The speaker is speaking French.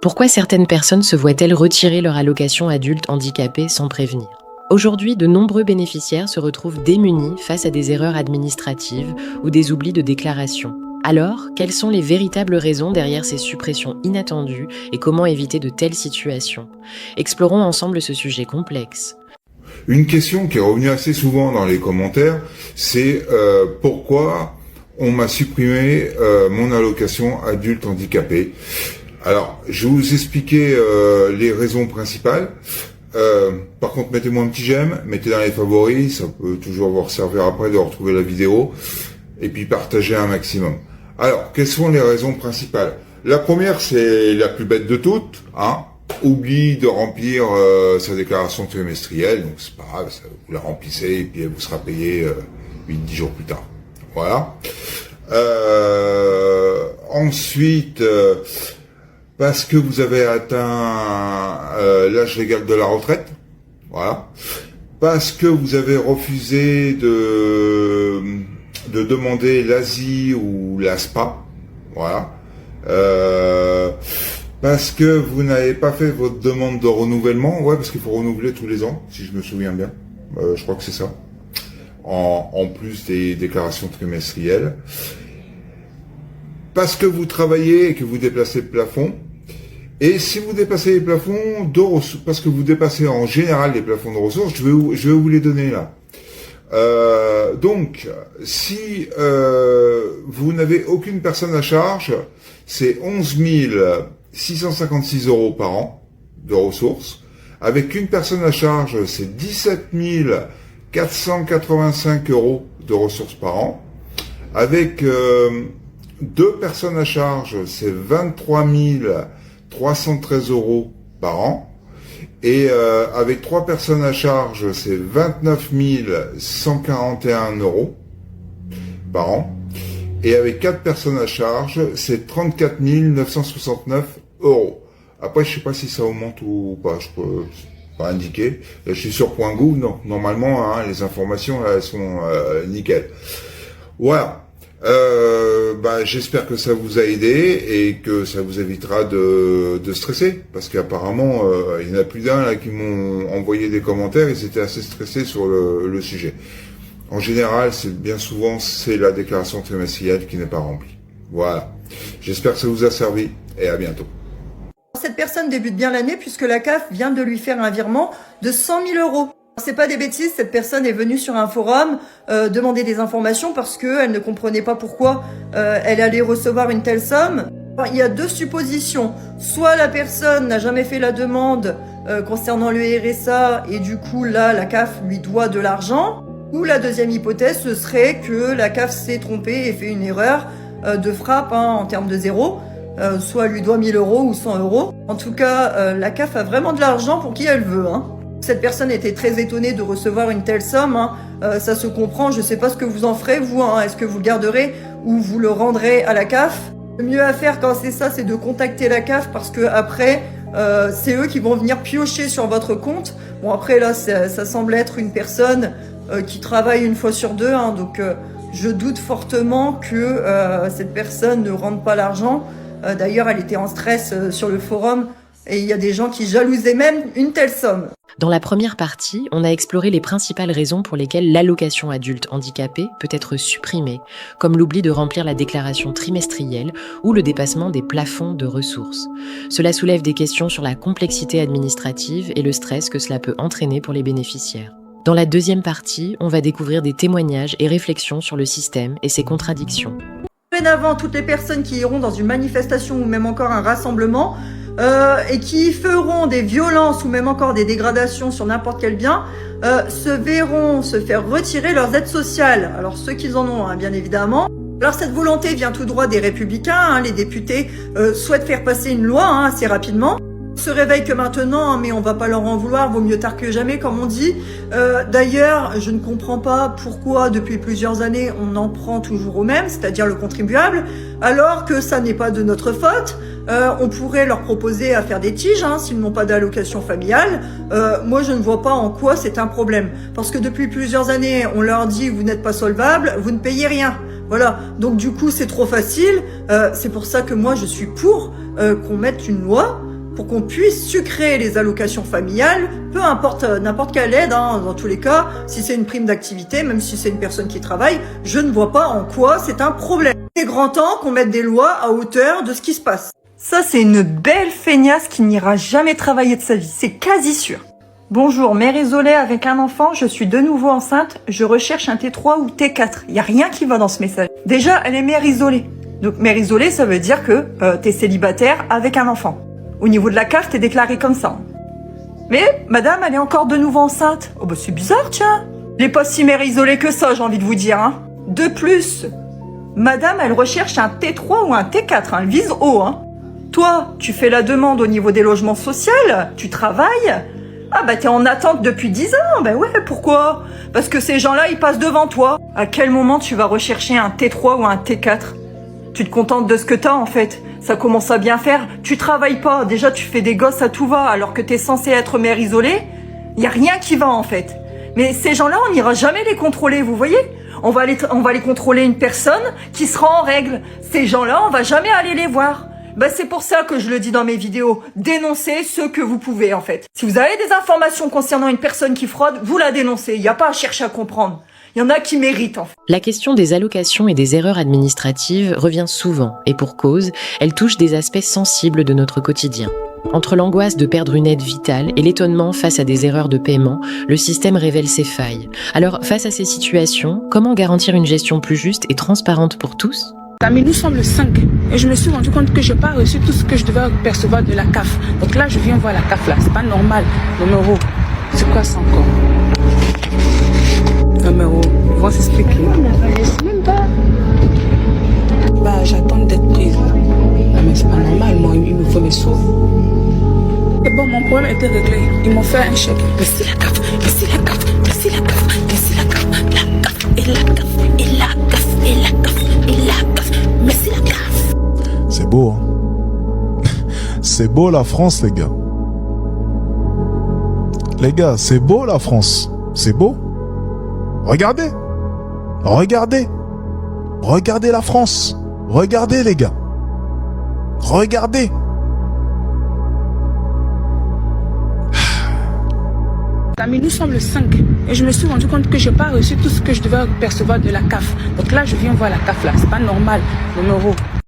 Pourquoi certaines personnes se voient-elles retirer leur allocation adulte handicapé sans prévenir? Aujourd'hui, de nombreux bénéficiaires se retrouvent démunis face à des erreurs administratives ou des oublis de déclaration. Alors, quelles sont les véritables raisons derrière ces suppressions inattendues et comment éviter de telles situations? Explorons ensemble ce sujet complexe. Une question qui est revenue assez souvent dans les commentaires, c'est pourquoi on m'a supprimé mon allocation adulte handicapé. Alors, je vais vous expliquer les raisons principales. Par contre, mettez-moi un petit j'aime, mettez dans les favoris, ça peut toujours vous servir après de retrouver la vidéo, et puis partagez un maximum. Alors, quelles sont les raisons principales? La première, c'est la plus bête de toutes, oublie de remplir sa déclaration trimestrielle, donc c'est pas grave, vous la remplissez et puis elle vous sera payée 8-10 jours plus tard. Voilà. Ensuite, parce que vous avez atteint l'âge légal de la retraite, voilà. Parce que vous avez refusé de demander l'ASI ou l'ASPA, voilà. Parce que vous n'avez pas fait votre demande de renouvellement, ouais, parce qu'il faut renouveler tous les ans, si je me souviens bien. Je crois que c'est ça. En plus des déclarations trimestrielles. Parce que vous travaillez et que vous déplacez le plafond. Et si vous dépassez les plafonds de ressources, parce que vous dépassez en général les plafonds de ressources, je vais vous les donner là. Donc, si vous n'avez aucune personne à charge, c'est 11 656 € par an de ressources. Avec une personne à charge, c'est 17 485 € de ressources par an. Avec deux personnes à charge, c'est 23 313 € par an. Et avec trois personnes à charge, c'est 29 141 € par an. Et avec 4 personnes à charge, c'est 34 969 €. Après, je sais pas si ça augmente ou pas, je peux pas indiquer. Là, je suis sur .gouv, donc normalement, les informations elles sont nickel. Voilà. J'espère que ça vous a aidé et que ça vous évitera de stresser, parce qu'apparemment, il y en a plus d'un là qui m'ont envoyé des commentaires, ils étaient assez stressés sur le sujet. En général, bien souvent, c'est la déclaration trimestrielle qui n'est pas remplie. Voilà. J'espère que ça vous a servi et à bientôt. Cette personne débute bien l'année puisque la CAF vient de lui faire un virement de 100 000 €. C'est pas des bêtises, cette personne est venue sur un forum demander des informations parce qu'elle ne comprenait pas pourquoi elle allait recevoir une telle somme. Il y a deux suppositions. Soit la personne n'a jamais fait la demande concernant le RSA et du coup là la CAF lui doit de l'argent. Ou la deuxième hypothèse, ce serait que la CAF s'est trompée et fait une erreur de frappe en termes de zéro. Soit elle lui doit 1000 € ou 100 €. En tout cas, la CAF a vraiment de l'argent pour qui elle veut. Cette personne était très étonnée de recevoir une telle somme. Ça se comprend, je ne sais pas ce que vous en ferez, vous. Est-ce que vous le garderez ou vous le rendrez à la CAF? Le mieux à faire quand c'est ça, c'est de contacter la CAF parce que après, c'est eux qui vont venir piocher sur votre compte. Bon, après, là, ça semble être une personne qui travaille une fois sur deux. Donc, je doute fortement que cette personne ne rende pas l'argent. D'ailleurs, elle était en stress sur le forum et il y a des gens qui jalousaient même une telle somme. Dans la première partie, on a exploré les principales raisons pour lesquelles l'allocation adulte handicapé peut être supprimée, comme l'oubli de remplir la déclaration trimestrielle ou le dépassement des plafonds de ressources. Cela soulève des questions sur la complexité administrative et le stress que cela peut entraîner pour les bénéficiaires. Dans la deuxième partie, on va découvrir des témoignages et réflexions sur le système et ses contradictions. Dorénavant, toutes les personnes qui iront dans une manifestation ou même encore un rassemblement et qui feront des violences ou même encore des dégradations sur n'importe quel bien se verront se faire retirer leurs aides sociales. Alors ceux qui en ont, bien évidemment. Alors cette volonté vient tout droit des Républicains. Les députés souhaitent faire passer une loi assez rapidement. On se réveille que maintenant, mais on va pas leur en vouloir, vaut mieux tard que jamais, comme on dit. D'ailleurs, je ne comprends pas pourquoi, depuis plusieurs années, on en prend toujours au même, c'est-à-dire le contribuable, alors que ça n'est pas de notre faute. On pourrait leur proposer à faire des tiges, s'ils n'ont pas d'allocation familiale. Moi, je ne vois pas en quoi c'est un problème. Parce que depuis plusieurs années, on leur dit, vous n'êtes pas solvable, vous ne payez rien. Voilà, donc du coup c'est trop facile, c'est pour ça que moi je suis pour qu'on mette une loi pour qu'on puisse sucrer les allocations familiales, peu importe n'importe quelle aide, hein, dans tous les cas, si c'est une prime d'activité, même si c'est une personne qui travaille, je ne vois pas en quoi c'est un problème. Il est grand temps qu'on mette des lois à hauteur de ce qui se passe. Ça c'est une belle feignasse qui n'ira jamais travailler de sa vie, c'est quasi sûr. Bonjour, mère isolée avec un enfant, je suis de nouveau enceinte, je recherche un T3 ou T4. Il n'y a rien qui va dans ce message. Déjà, elle est mère isolée. Donc mère isolée, ça veut dire que t'es célibataire avec un enfant. Au niveau de la CAF, t'es déclaré comme ça. Mais madame, elle est encore de nouveau enceinte. Oh bah c'est bizarre, tiens. Elle est pas si mère isolée que ça, j'ai envie de vous dire. Hein. De plus, madame, elle recherche un T3 ou un T4, hein. Elle vise haut. Hein. Toi, tu fais la demande au niveau des logements sociaux, tu travailles. Ah bah t'es en attente depuis 10 ans, bah ouais, pourquoi? Parce que ces gens-là, ils passent devant toi. À quel moment tu vas rechercher un T3 ou un T4? Tu te contentes de ce que t'as en fait. Ça commence à bien faire. Tu travailles pas, déjà tu fais des gosses à tout va alors que t'es censé être mère isolée. Y a rien qui va en fait. Mais ces gens-là, on n'ira jamais les contrôler, vous voyez? On va aller contrôler une personne qui sera en règle. Ces gens-là, on va jamais aller les voir. Bah c'est pour ça que je le dis dans mes vidéos, dénoncez ce que vous pouvez en fait. Si vous avez des informations concernant une personne qui fraude, vous la dénoncez, il n'y a pas à chercher à comprendre. Il y en a qui méritent en fait. La question des allocations et des erreurs administratives revient souvent, et pour cause, elle touche des aspects sensibles de notre quotidien. Entre l'angoisse de perdre une aide vitale et l'étonnement face à des erreurs de paiement, le système révèle ses failles. Alors, face à ces situations, comment garantir une gestion plus juste et transparente pour tous ? Mais nous sommes le 5 et je me suis rendu compte que je n'ai pas reçu tout ce que je devais percevoir de la CAF. Donc là, je viens voir la CAF là. C'est pas normal. Numéro, c'est quoi ça encore? Numéro, ils vont s'expliquer. Même pas. Bah, j'attends d'être prise là. Ah, mais c'est pas normal, moi, il me faut mes sous. Et bon, mon problème était réglé. Ils m'ont fait un chèque. Mais c'est la CAF, mais c'est la CAF, mais c'est la CAF, mais c'est la CAF, la CAF et la CAF et la CAF et la CAF et la CAF, mais c'est la CAF. C'est beau, hein. C'est beau la France, les gars. Les gars, c'est beau la France. C'est beau. Regardez. Regardez. Regardez la France. Regardez, les gars. Regardez. Mais nous sommes le 5 et je me suis rendu compte que je n'ai pas reçu tout ce que je devais percevoir de la CAF. Donc là, je viens voir la CAF là. C'est pas normal. Numéro,